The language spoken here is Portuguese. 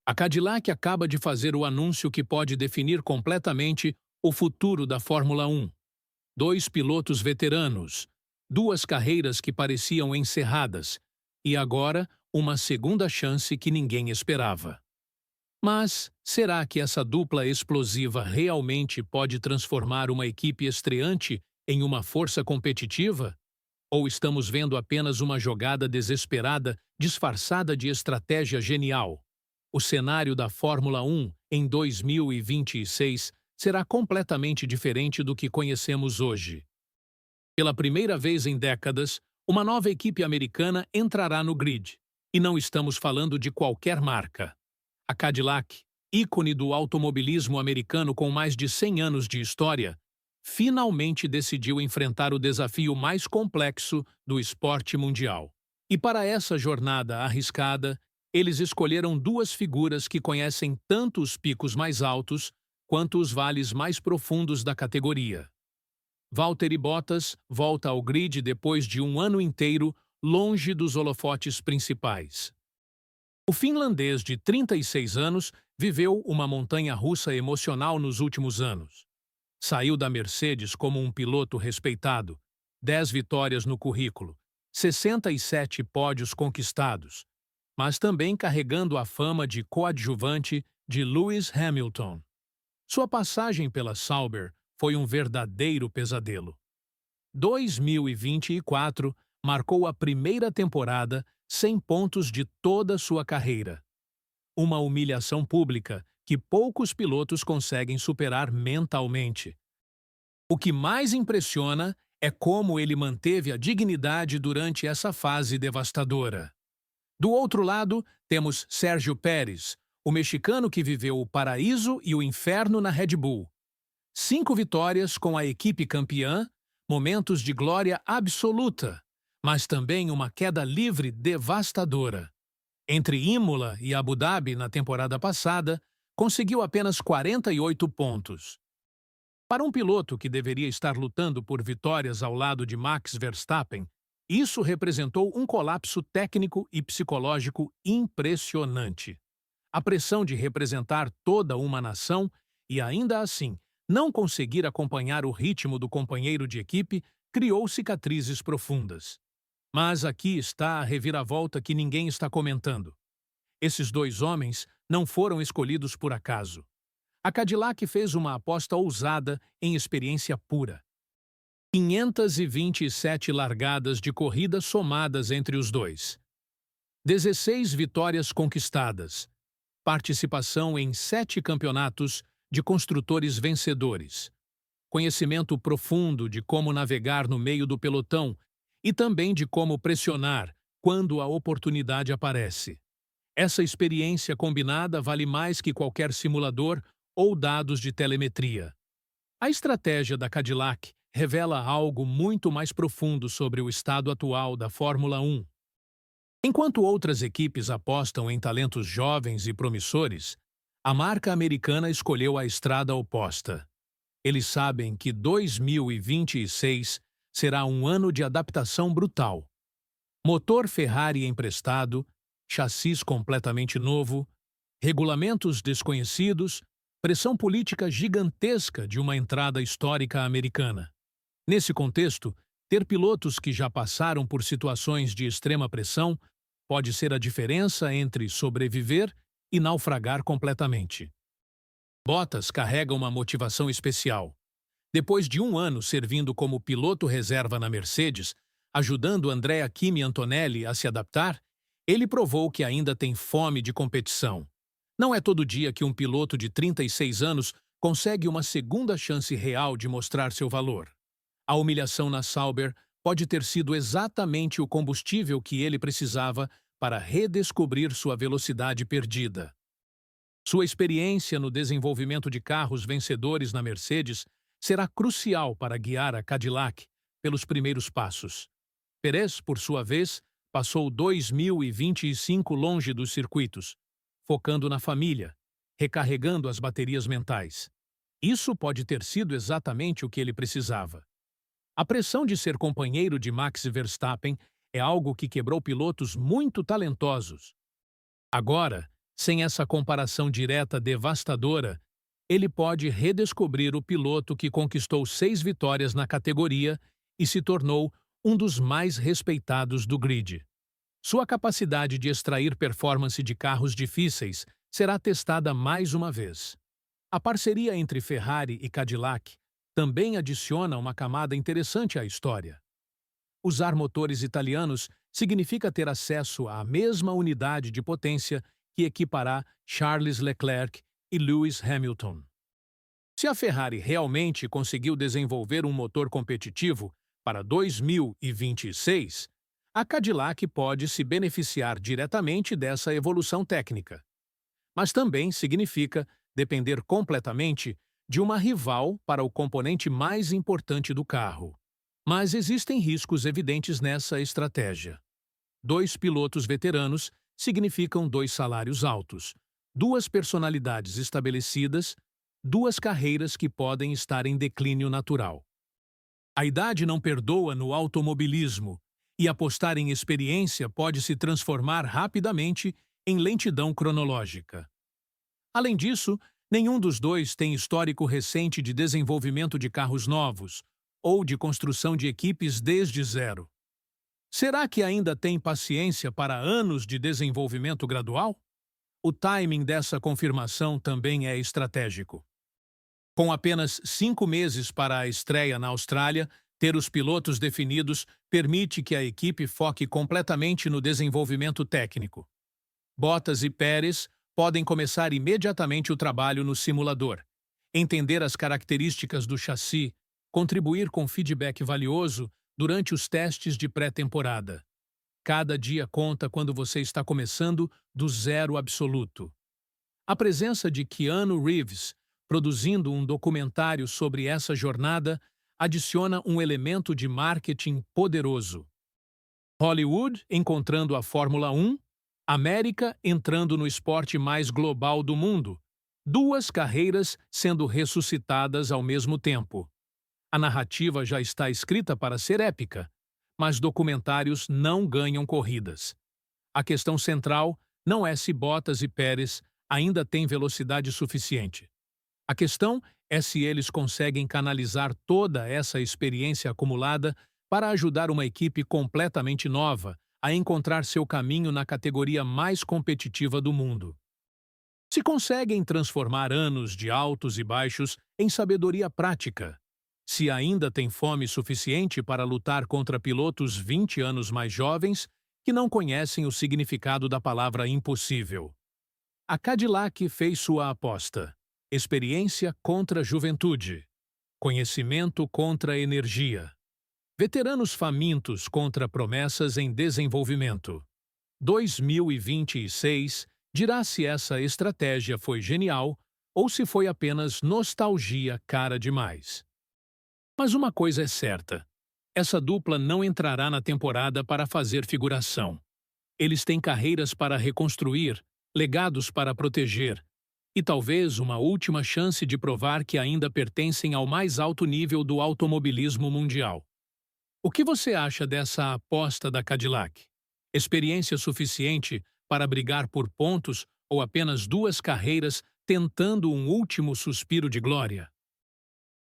A Cadillac acaba de fazer o anúncio que pode definir completamente o futuro da Fórmula 1. Dois pilotos veteranos, duas carreiras que pareciam encerradas, e agora uma segunda chance que ninguém esperava. Mas será que essa dupla explosiva realmente pode transformar uma equipe estreante em uma força competitiva? Ou estamos vendo apenas uma jogada desesperada disfarçada de estratégia genial? O cenário da Fórmula 1 em 2026 será completamente diferente do que conhecemos hoje. Pela primeira vez em décadas, uma nova equipe americana entrará no grid. E não estamos falando de qualquer marca. A Cadillac, ícone do automobilismo americano com mais de 100 anos de história, finalmente decidiu enfrentar o desafio mais complexo do esporte mundial. E para essa jornada arriscada, eles escolheram duas figuras que conhecem tanto os picos mais altos quanto os vales mais profundos da categoria. Valtteri Bottas volta ao grid depois de um ano inteiro longe dos holofotes principais. O finlandês de 36 anos viveu uma montanha-russa emocional nos últimos anos. Saiu da Mercedes como um piloto respeitado, 10 vitórias no currículo, 67 pódios conquistados, mas também carregando a fama de coadjuvante de Lewis Hamilton. Sua passagem pela Sauber foi um verdadeiro pesadelo. 2024 marcou a primeira temporada sem pontos de toda sua carreira. Uma humilhação pública que poucos pilotos conseguem superar mentalmente. O que mais impressiona é como ele manteve a dignidade durante essa fase devastadora. Do outro lado, temos Sérgio Pérez, o mexicano que viveu o paraíso e o inferno na Red Bull. 5 vitórias com a equipe campeã, momentos de glória absoluta, mas também uma queda livre devastadora. Entre Imola e Abu Dhabi na temporada passada, conseguiu apenas 48 pontos. Para um piloto que deveria estar lutando por vitórias ao lado de Max Verstappen, isso representou um colapso técnico e psicológico impressionante. A pressão de representar toda uma nação e, ainda assim, não conseguir acompanhar o ritmo do companheiro de equipe criou cicatrizes profundas. Mas aqui está a reviravolta que ninguém está comentando. Esses dois homens não foram escolhidos por acaso. A Cadillac fez uma aposta ousada em experiência pura. 527 largadas de corrida somadas entre os dois. 16 vitórias conquistadas. Participação em 7 campeonatos de construtores vencedores. Conhecimento profundo de como navegar no meio do pelotão e também de como pressionar quando a oportunidade aparece. Essa experiência combinada vale mais que qualquer simulador ou dados de telemetria. A estratégia da Cadillac revela algo muito mais profundo sobre o estado atual da Fórmula 1. Enquanto outras equipes apostam em talentos jovens e promissores, a marca americana escolheu a estrada oposta. Eles sabem que 2026 será um ano de adaptação brutal. Motor Ferrari emprestado, chassis completamente novo, regulamentos desconhecidos, pressão política gigantesca de uma entrada histórica americana. Nesse contexto, ter pilotos que já passaram por situações de extrema pressão pode ser a diferença entre sobreviver e naufragar completamente. Bottas carrega uma motivação especial. Depois de um ano servindo como piloto reserva na Mercedes, ajudando Andrea Kimi Antonelli a se adaptar, ele provou que ainda tem fome de competição. Não é todo dia que um piloto de 36 anos consegue uma segunda chance real de mostrar seu valor. A humilhação na Sauber pode ter sido exatamente o combustível que ele precisava para redescobrir sua velocidade perdida. Sua experiência no desenvolvimento de carros vencedores na Mercedes será crucial para guiar a Cadillac pelos primeiros passos. Pérez, por sua vez, passou 2025 longe dos circuitos, focando na família, recarregando as baterias mentais. Isso pode ter sido exatamente o que ele precisava. A pressão de ser companheiro de Max Verstappen é algo que quebrou pilotos muito talentosos. Agora, Sem essa comparação direta devastadora, ele pode redescobrir o piloto que conquistou 6 vitórias na categoria e se tornou um dos mais respeitados do grid. Sua capacidade de extrair performance de carros difíceis será testada mais uma vez. A parceria entre Ferrari e Cadillac também adiciona uma camada interessante à história. Usar motores italianos significa ter acesso à mesma unidade de potência que equipará Charles Leclerc e Lewis Hamilton. Se a Ferrari realmente conseguiu desenvolver um motor competitivo para 2026, a Cadillac pode se beneficiar diretamente dessa evolução técnica. Mas também significa depender completamente de uma rival para o componente mais importante do carro. Mas existem riscos evidentes nessa estratégia. 2 pilotos veteranos significam 2 salários altos, 2 personalidades estabelecidas, 2 carreiras que podem estar em declínio natural. A idade não perdoa no automobilismo, e apostar em experiência pode se transformar rapidamente em lentidão cronológica. Além disso, nenhum dos dois tem histórico recente de desenvolvimento de carros novos ou de construção de equipes desde zero. Será que ainda tem paciência para anos de desenvolvimento gradual? O timing dessa confirmação também é estratégico. Com apenas 5 meses para a estreia na Austrália, ter os pilotos definidos permite que a equipe foque completamente no desenvolvimento técnico. Bottas e Pérez podem começar imediatamente o trabalho no simulador, entender as características do chassi, contribuir com feedback valioso durante os testes de pré-temporada. Cada dia conta quando você está começando do zero absoluto. A presença de Keanu Reeves, produzindo um documentário sobre essa jornada, adiciona um elemento de marketing poderoso. Hollywood encontrando a Fórmula 1, América entrando no esporte mais global do mundo, 2 carreiras sendo ressuscitadas ao mesmo tempo. A narrativa já está escrita para ser épica, mas documentários não ganham corridas. A questão central não é se Bottas e Pérez ainda têm velocidade suficiente. A questão é se eles conseguem canalizar toda essa experiência acumulada para ajudar uma equipe completamente nova a encontrar seu caminho na categoria mais competitiva do mundo. Se conseguem transformar anos de altos e baixos em sabedoria prática, se ainda têm fome suficiente para lutar contra pilotos 20 anos mais jovens que não conhecem o significado da palavra impossível. A Cadillac fez sua aposta. Experiência contra juventude. Conhecimento contra energia. Veteranos famintos contra promessas em desenvolvimento. 2026 dirá se essa estratégia foi genial ou se foi apenas nostalgia cara demais. Mas uma coisa é certa. Essa dupla não entrará na temporada para fazer figuração. Eles têm carreiras para reconstruir, legados para proteger, e talvez uma última chance de provar que ainda pertencem ao mais alto nível do automobilismo mundial. O que você acha dessa aposta da Cadillac? Experiência suficiente para brigar por pontos ou apenas 2 carreiras tentando um último suspiro de glória?